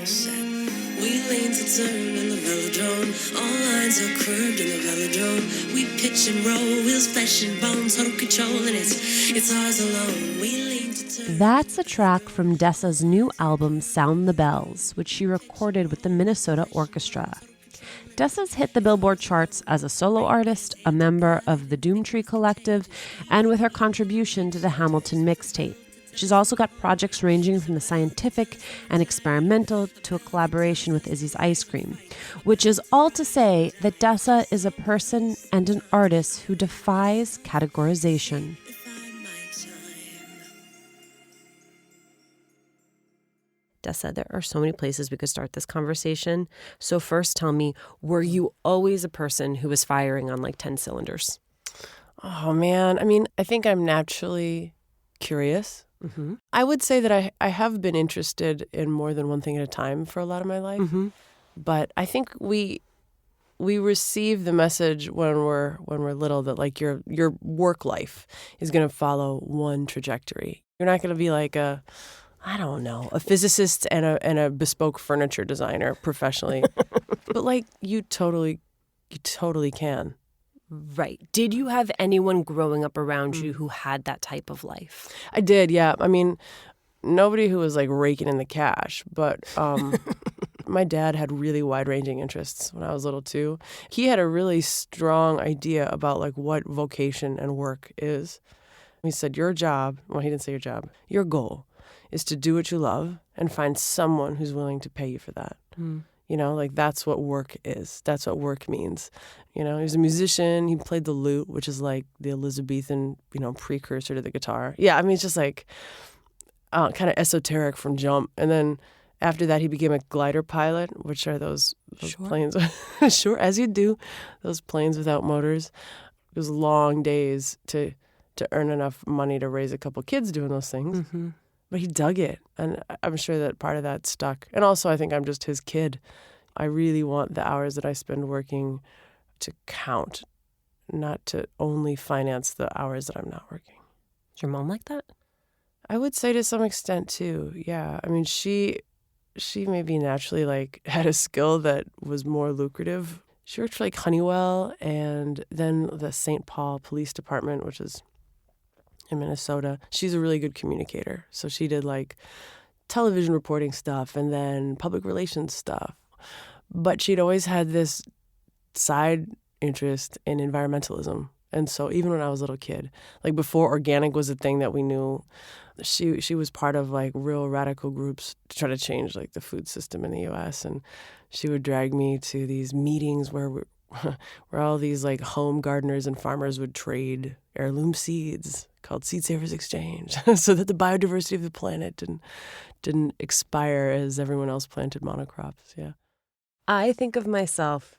We lean to turn in the velodrome. All lines are curved in the velodrome. We pitch and roll, wheels, flesh and bones, total control, and it's ours alone. We lean to turn. That's a track from Dessa's new album, Sound the Bells, which she recorded with the Minnesota Orchestra. Dessa's hit the Billboard charts as a solo artist, a member of the Doomtree collective, and with her contribution to the Hamilton mixtape. She's also got projects ranging from the scientific and experimental to a collaboration with Izzy's Ice Cream, which is all to say that Dessa is a person and an artist who defies categorization. Dessa, there are so many places we could start this conversation. So first, tell me, were you always a person who was firing on like 10 cylinders? Oh, man. I mean, I think I'm naturally curious. Mm-hmm. I would say that I have been interested in more than one thing at a time for a lot of my life. Mm-hmm. But I think we receive the message when we're little that like your work life is going to follow one trajectory. You're not going to be like a physicist and a bespoke furniture designer professionally. But like you totally can. Right. Did you have anyone growing up around you who had that type of life? I did, yeah. I mean, nobody who was like raking in the cash, but my dad had really wide-ranging interests when I was little too. He had a really strong idea about like what vocation and work is. He said, your job, well, he didn't say your job, your goal is to do what you love and find someone who's willing to pay you for that. You know, like that's what work is. That's what work means. You know, he was a musician. He played the lute, which is like the Elizabethan, precursor to the guitar. Yeah, I mean, it's just like kind of esoteric from jump. And then after that, he became a glider pilot, which are those Sure. planes. Sure, as you do, those planes without motors. It was long days to earn enough money to raise a couple kids doing those things. Mm-hmm. But he dug it, and I'm sure that part of that stuck. And also, I think I'm just his kid. I really want the hours that I spend working to count, not to only finance the hours that I'm not working. Is your mom like that? I would say to some extent, too, yeah. I mean, she maybe naturally, like, had a skill that was more lucrative. She worked for, like, Honeywell and then the St. Paul Police Department, which is in Minnesota. She's a really good communicator. So she did like television reporting stuff and then public relations stuff. But she'd always had this side interest in environmentalism. And so even when I was a little kid, like before organic was a thing that we knew, she was part of like real radical groups to try to change like the food system in the U.S. And she would drag me to these meetings where all these like home gardeners and farmers would trade heirloom seeds called Seed Savers Exchange so that the biodiversity of the planet didn't expire as everyone else planted monocrops. Yeah. I think of myself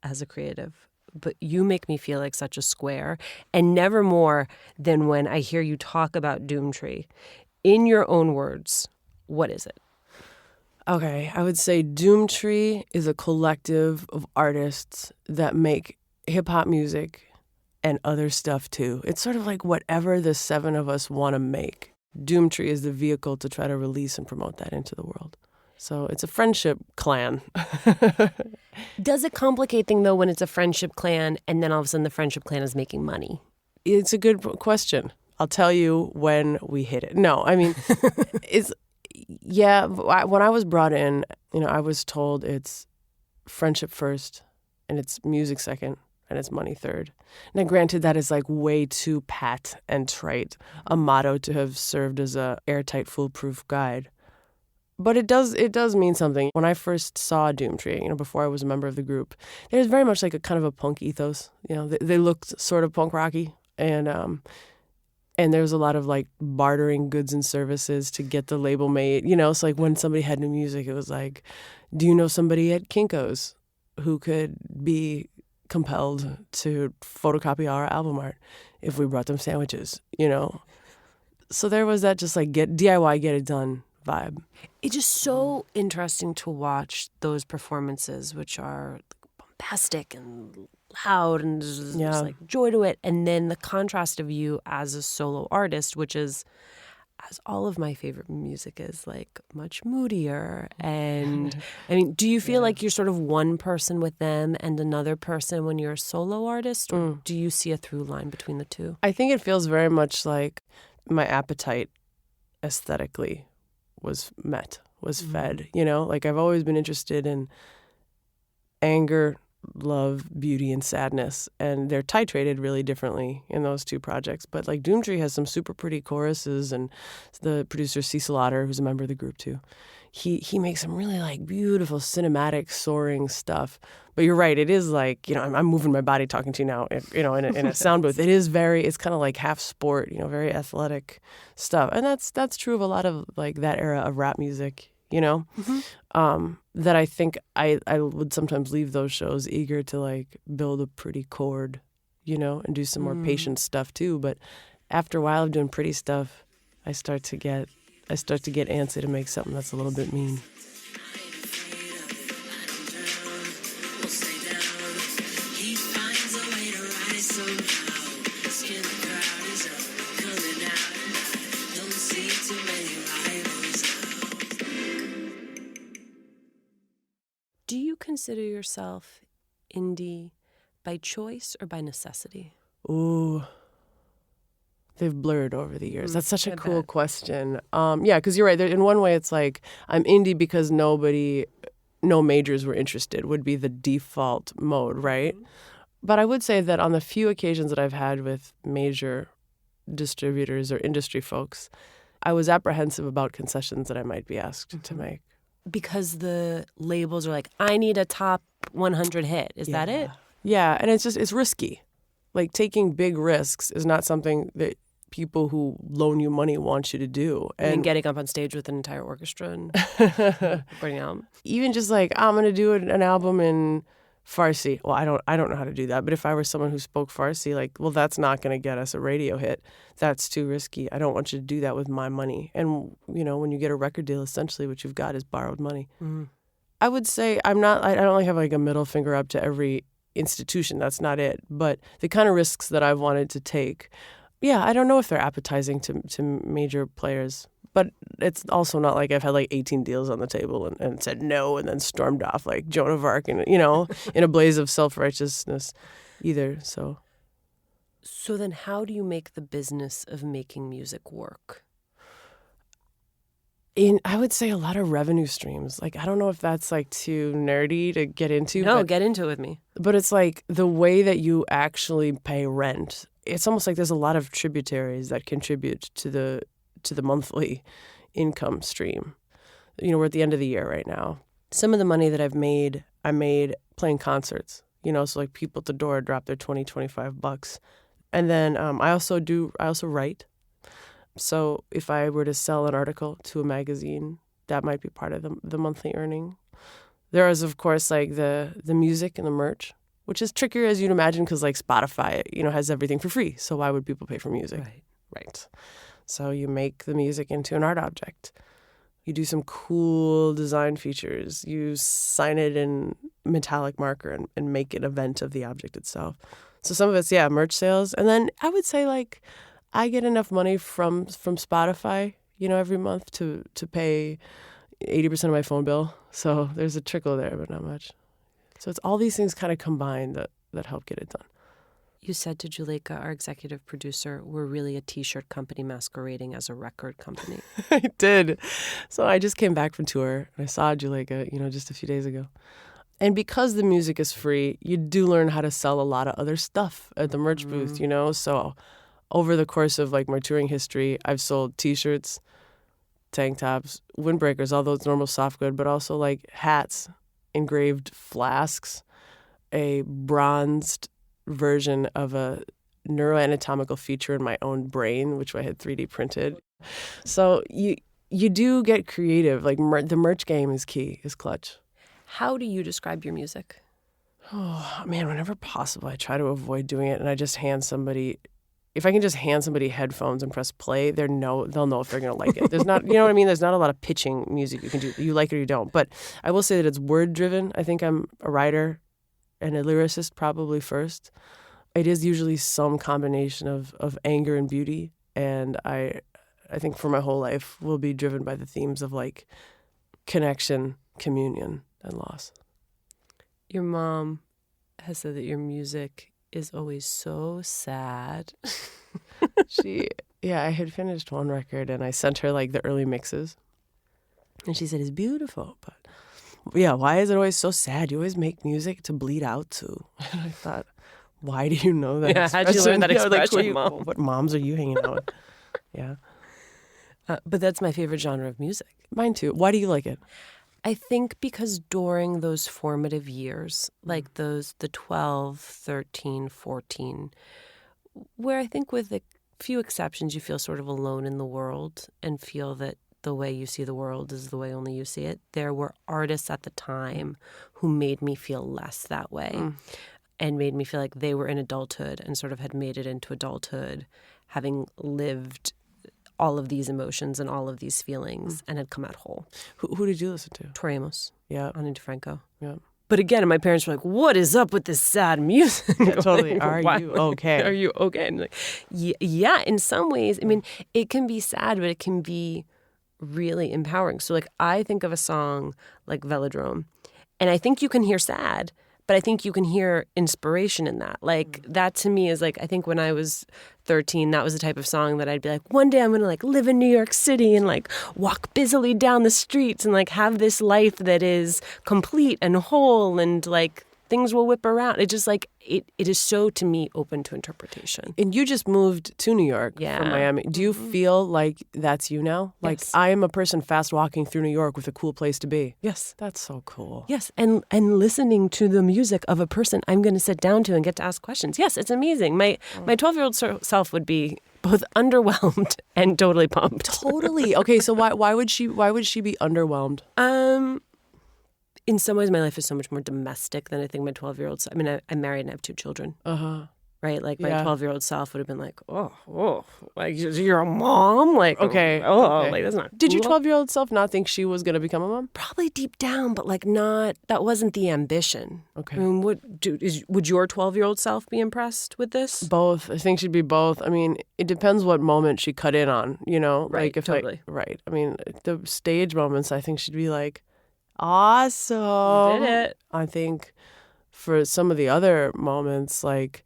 as a creative, but you make me feel like such a square, and never more than when I hear you talk about Doomtree. In your own words, what is it? Okay, I would say Doomtree is a collective of artists that make hip-hop music and other stuff too. It's sort of like whatever the seven of us want to make. Doomtree is the vehicle to try to release and promote that into the world. So it's a friendship clan. Does it complicate things, though, when it's a friendship clan and then all of a sudden the friendship clan is making money? It's a good question. I'll tell you when we hit it. No, I mean, when I was brought in, I was told it's friendship first and it's music second and it's money third. Now, granted, that is like way too pat and trite a motto to have served as a airtight, foolproof guide. But it does mean something. When I first saw Doomtree, before I was a member of the group, there's very much like a kind of a punk ethos. They looked sort of punk rocky, and there was a lot of like bartering goods and services to get the label made. It's like when somebody had new music, it was like, do you know somebody at Kinko's who could be compelled to photocopy our album art if we brought them sandwiches? So there was that just like DIY, get it done vibe. It's just so interesting to watch those performances, which are bombastic and loud and there's like joy to it. And then the contrast of you as a solo artist, which is, as all of my favorite music is, like much moodier. And I mean, do you feel like you're sort of one person with them and another person when you're a solo artist? Or do you see a through line between the two? I think it feels very much like my appetite aesthetically was fed, you know? Like I've always been interested in anger, love, beauty, and sadness, and they're titrated really differently in those two projects. But like Doomtree has some super pretty choruses, and the producer Cecil Otter, who's a member of the group too, he makes some really like beautiful cinematic soaring stuff. But you're right, it is like, you know, I'm moving my body talking to you now, you know, in a sound booth. It's kind of like half sport, you know, very athletic stuff, and that's true of a lot of like that era of rap music. You know, that I think I would sometimes leave those shows eager to like build a pretty chord, you know, and do some more patient stuff too. But after a while of doing pretty stuff, I start to get antsy to make something that's a little bit mean. Do you consider yourself indie by choice or by necessity? Ooh, they've blurred over the years. That's such a cool question. Yeah, because you're right. In one way, it's like I'm indie because no majors were interested would be the default mode, right? But I would say that on the few occasions that I've had with major distributors or industry folks, I was apprehensive about concessions that I might be asked to make. Because the labels are like, I need a top 100 hit. Is that it? Yeah, and it's risky. Like taking big risks is not something that people who loan you money want you to do. And getting up on stage with an entire orchestra and recording an album. Even just like, I'm going to do an album in Farsi. Well, I don't know how to do that. But if I were someone who spoke Farsi, like, well, that's not going to get us a radio hit. That's too risky. I don't want you to do that with my money. And, you know, when you get a record deal, essentially what you've got is borrowed money. I would say I don't like have like a middle finger up to every institution. That's not it. But the kind of risks that I've wanted to take, I don't know if they're appetizing to major players. But it's also not like I've had like 18 deals on the table and said no and then stormed off like Joan of Arc and, you know, in a blaze of self-righteousness either. So then how do you make the business of making music work? I would say a lot of revenue streams. Like, I don't know if that's like too nerdy to get into. No, get into it with me. But it's like the way that you actually pay rent. It's almost like there's a lot of tributaries that contribute to the monthly income stream. You know, we're at the end of the year right now. Some of the money that I made playing concerts, you know, so like people at the door drop their $20, $25. And then I also write. So if I were to sell an article to a magazine, that might be part of the monthly earning. There is, of course, like the music and the merch, which is trickier as you'd imagine because like Spotify, you know, has everything for free. So why would people pay for music? Right. So you make the music into an art object. You do some cool design features. You sign it in metallic marker and make an event of the object itself. So some of it's, merch sales. And then I would say like I get enough money from Spotify, you know, every month to pay 80% of my phone bill. So there's a trickle there, but not much. So it's all these things kind of combined that help get it done. You said to Juleka, our executive producer, we're really a T-shirt company masquerading as a record company. I did. So I just came back from tour and I saw Juleka, you know, just a few days ago. And because the music is free, you do learn how to sell a lot of other stuff at the merch booth, you know. So over the course of like my touring history, I've sold T-shirts, tank tops, windbreakers, all those normal soft good, but also like hats, engraved flasks, a bronzed version of a neuroanatomical feature in my own brain, which I had 3D printed. So you do get creative. Like the merch game is key, is clutch. How do you describe your music? Oh, man, whenever possible, I try to avoid doing it. And I just hand somebody, if I can just hand somebody headphones and press play, they'll know if they're going to like it. There's not, you know what I mean? There's not a lot of pitching music you can do. You like it or you don't. But I will say that it's word driven. I think I'm a writer and a lyricist probably first. It is usually some combination of anger and beauty. And I I think for my whole life will be driven by the themes of like connection, communion, and loss. Your mom has said that your music is always so sad. I had finished one record and I sent her like the early mixes. And she said, it's beautiful, but yeah, why is it always so sad? You always make music to bleed out to. And I thought, why do you know that? Yeah, how'd you learn that expression, Mom? Mom? What moms are you hanging out with? Yeah. But that's my favorite genre of music. Mine too. Why do you like it? I think because during those formative years, like the 12, 13, 14, where I think with a few exceptions, you feel sort of alone in the world and feel that the way you see the world is the way only you see it. There were artists at the time who made me feel less that way and made me feel like they were in adulthood and sort of had made it into adulthood, having lived all of these emotions and all of these feelings and had come out whole. Who did you listen to? Tori Amos. Yeah. Ani DeFranco. Yeah. But again, my parents were like, what is up with this sad music? Yeah, totally. Like, Are you okay? Are you okay? And like, yeah, in some ways, I mean, it can be sad, but it can be really empowering. So like, I think of a song like Velodrome, and I think you can hear sad, but I think you can hear inspiration in that. Like, that to me is like, I think when I was 13, that was the type of song that I'd be like, one day I'm going to like live in New York City and like walk busily down the streets and like have this life that is complete and whole and like things will whip around. It just like, it is so to me open to interpretation. And you just moved to New York from Miami. Do you feel like that's you now? Like, Yes. I am a person fast walking through New York with a cool place to be. Yes. That's so cool. Yes, and listening to the music of a person I'm going to sit down to and get to ask questions. Yes, it's amazing. My 12-year-old self would be both underwhelmed and totally pumped. Totally. Okay, so why would she be underwhelmed? In some ways, my life is so much more domestic than I think my 12-year-old self. I mean, I'm married and I have 2 children. Right? Like, my 12-year-old self would have been like, oh, like, you're a mom? Like, okay. Like, that's not Did your cool. 12-year-old self not think she was going to become a mom? Probably deep down, but like that wasn't the ambition. Okay. I mean, would your 12-year-old self be impressed with this? Both. I think she'd be both. I mean, it depends what moment she cut in on, you know? Right, Like if totally. Right. I mean, the stage moments, I think she'd be like, awesome. You did it. I think for some of the other moments, like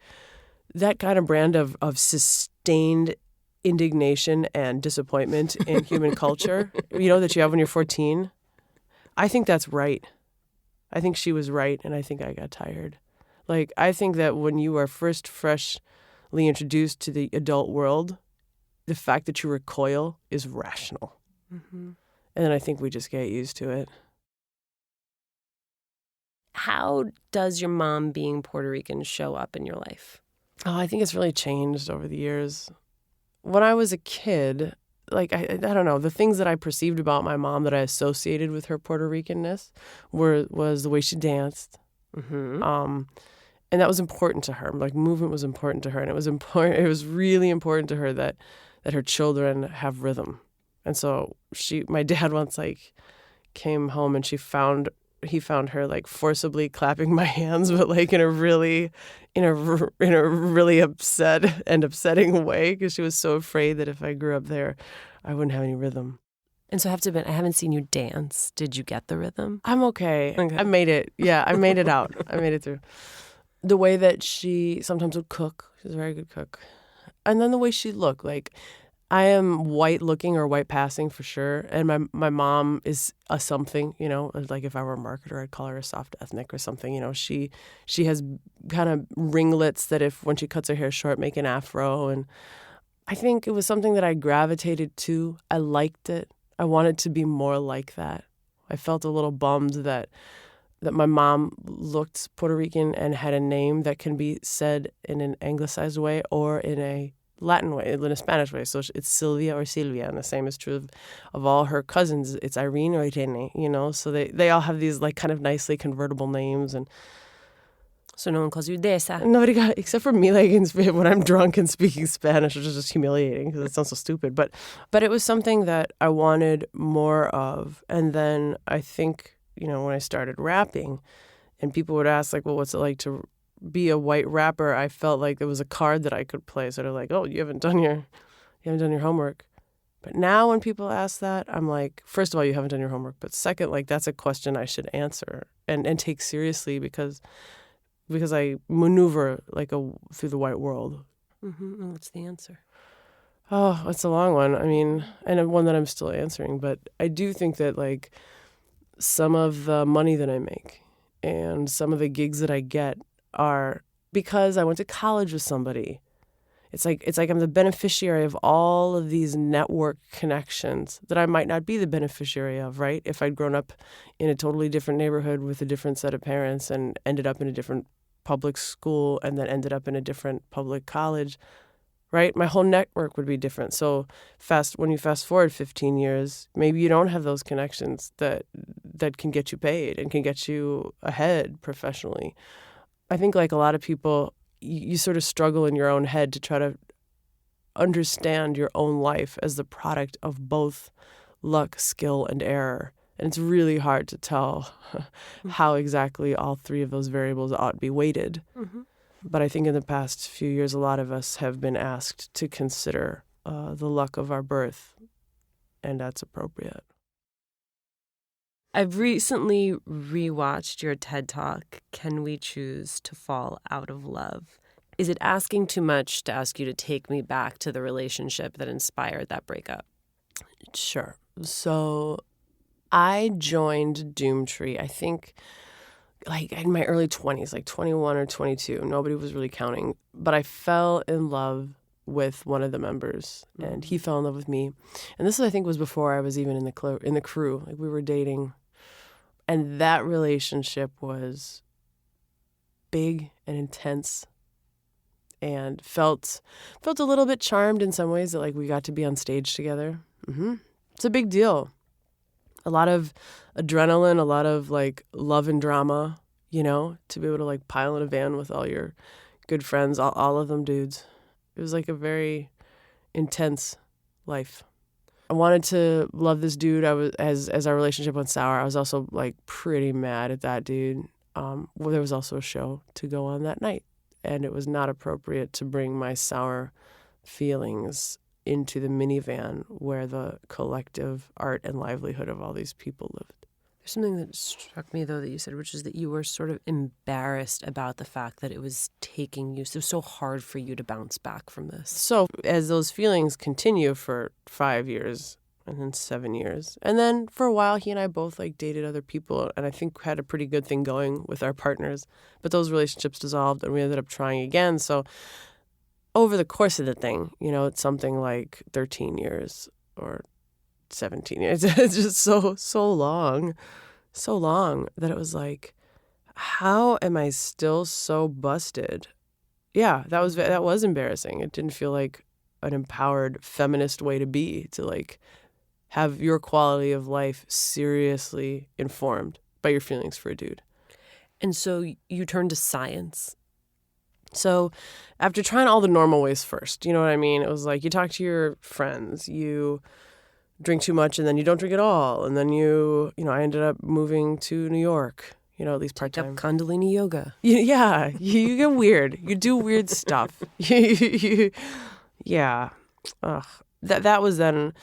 that kind of brand of sustained indignation and disappointment in human culture, you know, that you have when you're 14, I think that's right. I think she was right, and I think I got tired. Like, I think that when you are first freshly introduced to the adult world, the fact that you recoil is rational. And then I think we just get used to it. How does your mom being Puerto Rican show up in your life? Oh, I think it's really changed over the years. When I was a kid, like, I don't know, the things that I perceived about my mom that I associated with her Puerto Ricanness was the way she danced. And that was important to her. Like, movement was important to her. And it was really important to her that her children have rhythm. And so my dad once like came home and he found her like forcibly clapping my hands, but like in a really upset and upsetting way, because she was so afraid that if I grew up there, I wouldn't have any rhythm. And so I have to admit, I haven't seen you dance. Did you get the rhythm? I'm okay. I made it. Yeah, I made it out. I made it through. The way that she sometimes would cook, she's a very good cook. And then the way she looked, like, I am white looking or white passing for sure. And my mom is a something, you know, like if I were a marketer, I'd call her a soft ethnic or something. You know, she has kind of ringlets that when she cuts her hair short, make an afro. And I think it was something that I gravitated to. I liked it. I wanted to be more like that. I felt a little bummed that my mom looked Puerto Rican and had a name that can be said in an anglicized way or in a Latin way, in a Spanish way. So it's Sylvia or Silvia, and the same is true of all her cousins. It's Irene or Irene, you know. So they all have these like kind of nicely convertible names, and So no one calls you Dessa. nobody got, except for me, like when I'm drunk and speaking Spanish, which is just humiliating because it sounds so stupid. But it was something that I wanted more of, and then I think, you know, when I started rapping, and people would ask like, well, what's it like to be a white rapper? I felt like there was a card that I could play, sort of like, oh, you haven't done your homework. But now when people ask that, I'm like, first of all, you haven't done your homework. But second, like, that's a question I should answer and take seriously because I maneuver like through the white world. Mm-hmm. And what's the answer? Oh, it's a long one. I mean, and one that I'm still answering. But I do think that, like, some of the money that I make and some of the gigs that I get are because I went to college with somebody. It's like I'm the beneficiary of all of these network connections that I might not be the beneficiary of, right? If I'd grown up in a totally different neighborhood with a different set of parents and ended up in a different public school and then ended up in a different public college, right? My whole network would be different. So when you fast forward 15 years, maybe you don't have those connections that can get you paid and can get you ahead professionally. I think, like a lot of people, you sort of struggle in your own head to try to understand your own life as the product of both luck, skill, and error. And it's really hard to tell how exactly all three of those variables ought to be weighted. Mm-hmm. But I think in the past few years, a lot of us have been asked to consider the luck of our birth, and that's appropriate. I've recently rewatched your TED Talk, Can We Choose to Fall Out of Love? Is it asking too much to ask you to take me back to the relationship that inspired that breakup? Sure. So I joined Doomtree, I think, like in my early 20s, like 21 or 22. Nobody was really counting. But I fell in love with one of the members, and he fell in love with me. And this, I think, was before I was even in the crew. Like, we were dating. And that relationship was big and intense and felt a little bit charmed in some ways that, like, we got to be on stage together. Mm-hmm. It's a big deal. A lot of adrenaline, a lot of, like, love and drama, you know, to be able to, like, pile in a van with all your good friends, all of them dudes. It was, like, a very intense life. I wanted to love this dude. I was as our relationship went sour. I was also, like, pretty mad at that dude. Well, there was also a show to go on that night, and it was not appropriate to bring my sour feelings into the minivan where the collective art and livelihood of all these people lived. There's something that struck me, though, that you said, which is that you were sort of embarrassed about the fact that it was taking you. So it was so hard for you to bounce back from this. So as those feelings continue for 5 years and then 7 years, and then for a while, he and I both, like, dated other people, and I think had a pretty good thing going with our partners. But those relationships dissolved, and we ended up trying again. So over the course of the thing, you know, it's something like 13 years or 17 years. It's just so long that it was like, how am I still so busted? Yeah, that was embarrassing. It didn't feel like an empowered feminist way to be, to, like, have your quality of life seriously informed by your feelings for a dude. And so you turned to science. So after trying all the normal ways first, you know what I mean? It was like, you talk to your friends, you drink too much, and then you don't drink at all. And then I ended up moving to New York, you know, at least part-time. Take up Kundalini yoga. Yeah, you get weird. You do weird stuff. Yeah. Ugh. That was then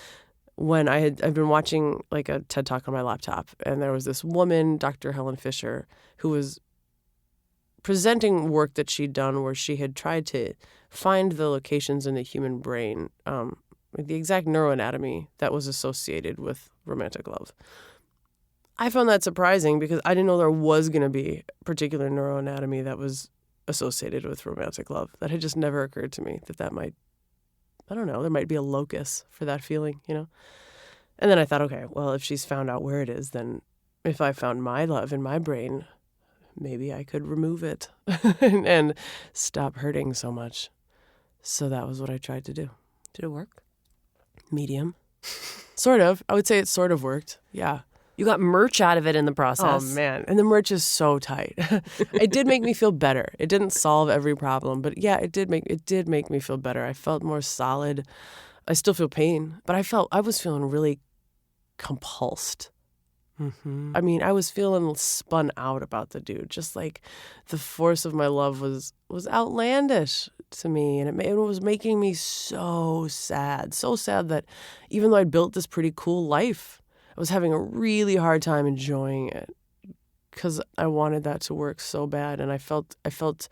when I've been watching, like, a TED Talk on my laptop, and there was this woman, Dr. Helen Fisher, who was presenting work that she'd done where she had tried to find the locations in the human brain, the exact neuroanatomy that was associated with romantic love. I found that surprising because I didn't know there was going to be particular neuroanatomy that was associated with romantic love. That had just never occurred to me, that might, I don't know, there might be a locus for that feeling, you know? And then I thought, okay, well, if she's found out where it is, then if I found my love in my brain, maybe I could remove it and stop hurting so much. So that was what I tried to do. Did it work? Medium. Sort of. I would say it sort of worked. Yeah. You got merch out of it in the process. Oh, man. And the merch is so tight. It did make me feel better. It didn't solve every problem, but yeah, it did make me feel better. I felt more solid. I still feel pain, but I was feeling really compulsed. Mm-hmm. I mean, I was feeling spun out about the dude. Just like the force of my love was outlandish to me, and it was making me so sad that even though I'd built this pretty cool life, I was having a really hard time enjoying it because I wanted that to work so bad, and I felt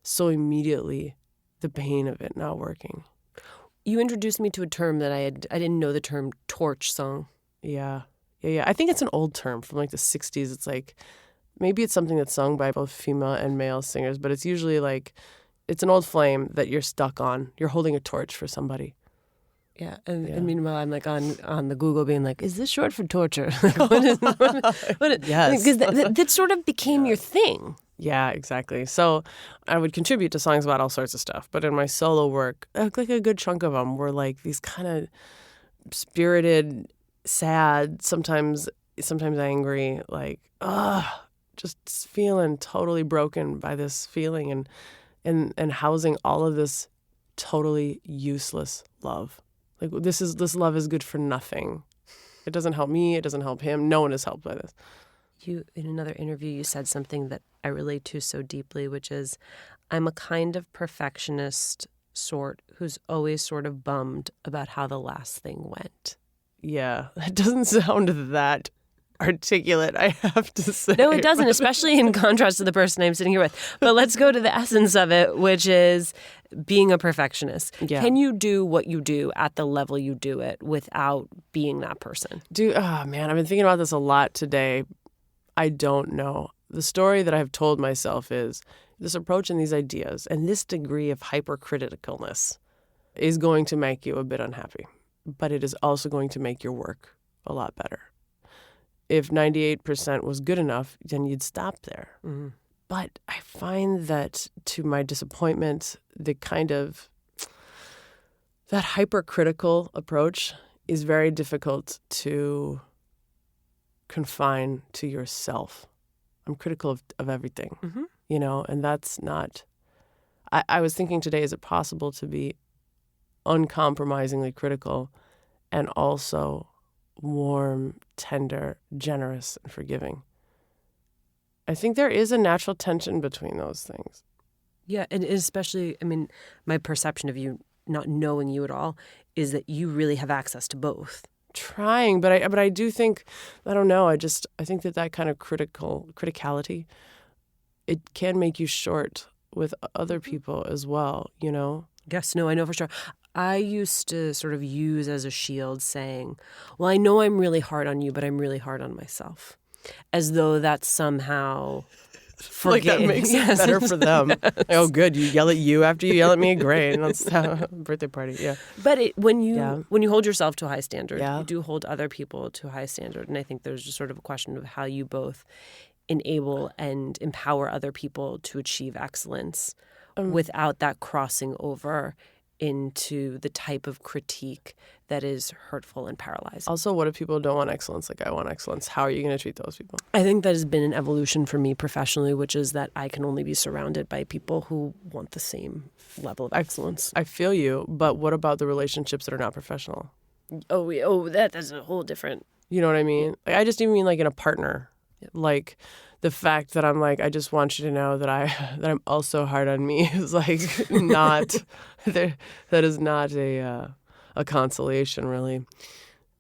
so immediately the pain of it not working. You introduced me to a term that I didn't know the term torch song. Yeah. I think it's an old term from like the 60s. It's like, maybe it's something that's sung by both female and male singers, but it's usually like, it's an old flame that you're stuck on. You're holding a torch for somebody. Yeah, and meanwhile, I'm like on the Google being like, is this short for torture? What Yes. Because that sort of became your thing. Yeah, exactly. So I would contribute to songs about all sorts of stuff. But in my solo work, like a good chunk of them were like these kind of spirited, sad, sometimes angry, like, just feeling totally broken by this feeling and housing all of this totally useless love. Like this love is good for nothing. It doesn't help me. It doesn't help him. No one is helped by this. You, in another interview, you said something that I relate to so deeply, which is, I'm a kind of perfectionist sort who's always sort of bummed about how the last thing went. Yeah, that doesn't sound that articulate, I have to say. No, it doesn't, especially in contrast to the person I'm sitting here with. But let's go to the essence of it, which is being a perfectionist. Yeah. Can you do what you do at the level you do it without being that person? Oh man, I've been thinking about this a lot today. I don't know. The story that I've told myself is this approach and these ideas and this degree of hypercriticalness is going to make you a bit unhappy, but it is also going to make your work a lot better. If 98% was good enough, then you'd stop there. Mm-hmm. But I find that, to my disappointment, that hypercritical approach is very difficult to confine to yourself. I'm critical of everything, and that's not... I was thinking today, is it possible to be uncompromisingly critical and also warm, tender, generous, and forgiving? I think there is a natural tension between those things. Yeah, and especially, my perception of you not knowing you at all is that you really have access to both. Trying, but I do think, I don't know, I think that kind of criticality, it can make you short with other people as well, Yes, no, I know for sure. I used to sort of use as a shield saying, well, I know I'm really hard on you, but I'm really hard on myself. As though that's somehow... Like that makes it better for them. Like, oh, good. You yell at you after you yell at me? Great. Let's have a birthday party. Yeah. But when you hold yourself to a high standard, you do hold other people to a high standard. And I think there's just sort of a question of how you both enable and empower other people to achieve excellence without that crossing over into the type of critique that is hurtful and paralyzing. Also, what if people don't want excellence like I want excellence? How are you going to treat those people? I think that has been an evolution for me professionally, which is that I can only be surrounded by people who want the same level of excellence. I feel you, but what about the relationships that are not professional? That's a whole different... You know what I mean? Like, I just even mean like in a partner. Yep. Like the fact that I'm like, I just want you to know that I'm also hard on me is like not... that is not a consolation, really.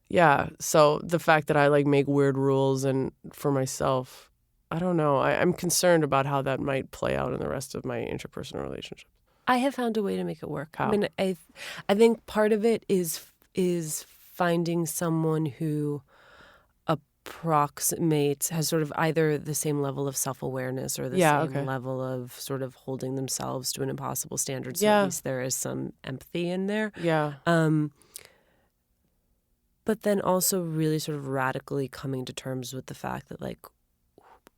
Yeah, so the fact that I like make weird rules and for myself, I don't know. I'm concerned about how that might play out in the rest of my interpersonal relationships. I have found a way to make it work. How? I think part of it is finding someone who has sort of either the same level of self-awareness or the same level of sort of holding themselves to an impossible standard. So at least there is some empathy in there. Yeah. But then also really sort of radically coming to terms with the fact that like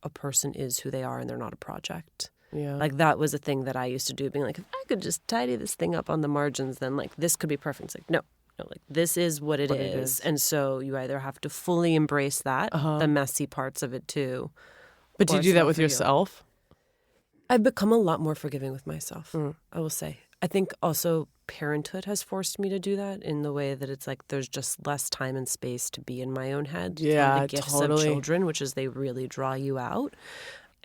a person is who they are and they're not a project. Yeah. Like that was a thing that I used to do, being like, if I could just tidy this thing up on the margins, then like this could be perfect. It's like, no, like this is what it is. And so you either have to fully embrace that, the messy parts of it too. But do you do that with yourself? I've become a lot more forgiving with myself, I will say. I think also parenthood has forced me to do that in the way that it's like there's just less time and space to be in my own head. Yeah, the gifts totally. of children, which is they really draw you out.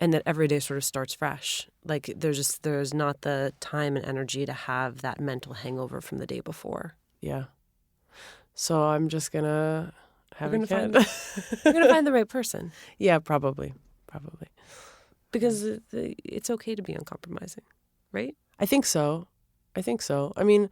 And that every day sort of starts fresh. Like there's not the time and energy to have that mental hangover from the day before. Yeah. So I'm just gonna have a kid. You're gonna find the right person. Yeah, probably. Because it's okay to be uncompromising, right? I think so. I mean,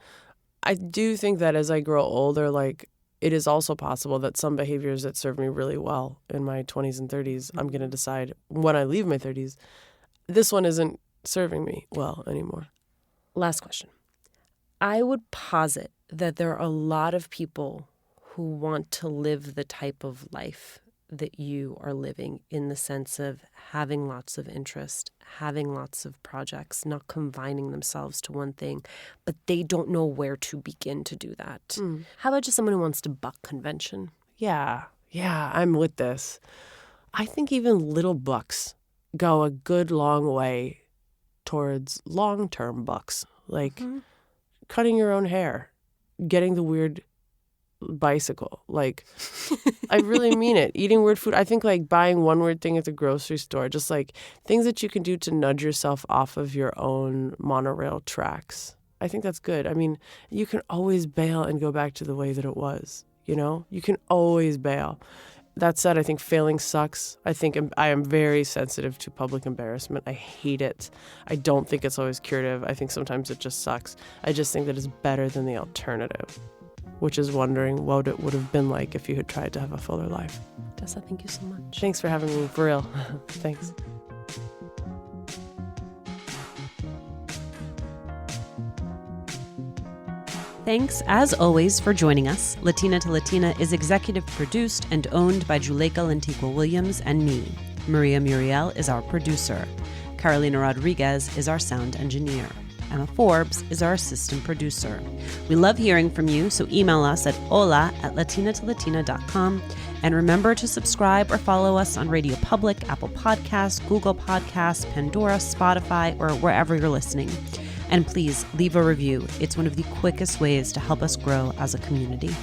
I do think that as I grow older, like, it is also possible that some behaviors that serve me really well in my 20s and 30s, I'm going to decide when I leave my 30s, this one isn't serving me well anymore. Last question. I would posit that there are a lot of people who want to live the type of life that you are living, in the sense of having lots of interest, having lots of projects, not confining themselves to one thing, but they don't know where to begin to do that. How about just someone who wants to buck convention? Yeah, I'm with this. I think even little bucks go a good long way towards long-term bucks, like cutting your own hair, getting the weird bicycle. Like, I really mean it. Eating weird food. I think like buying one weird thing at the grocery store, just like things that you can do to nudge yourself off of your own monorail tracks. I think that's good. I mean, you can always bail and go back to the way that it was, you know? You can always bail. That said, I think failing sucks. I am very sensitive to public embarrassment. I hate it. I don't think it's always curative. I think sometimes it just sucks. I just think that it's better than the alternative, which is wondering what it would have been like if you had tried to have a fuller life. Dessa, thank you so much. Thanks for having me, for real. Thanks. Thanks, as always, for joining us. Latina to Latina is executive produced and owned by Juleka Lantigua Williams and me. Maria Muriel is our producer. Carolina Rodriguez is our sound engineer. Emma Forbes is our assistant producer. We love hearing from you, so email us at hola@latinatolatina.com. And remember to subscribe or follow us on Radio Public, Apple Podcasts, Google Podcasts, Pandora, Spotify, or wherever you're listening. And please leave a review. It's one of the quickest ways to help us grow as a community.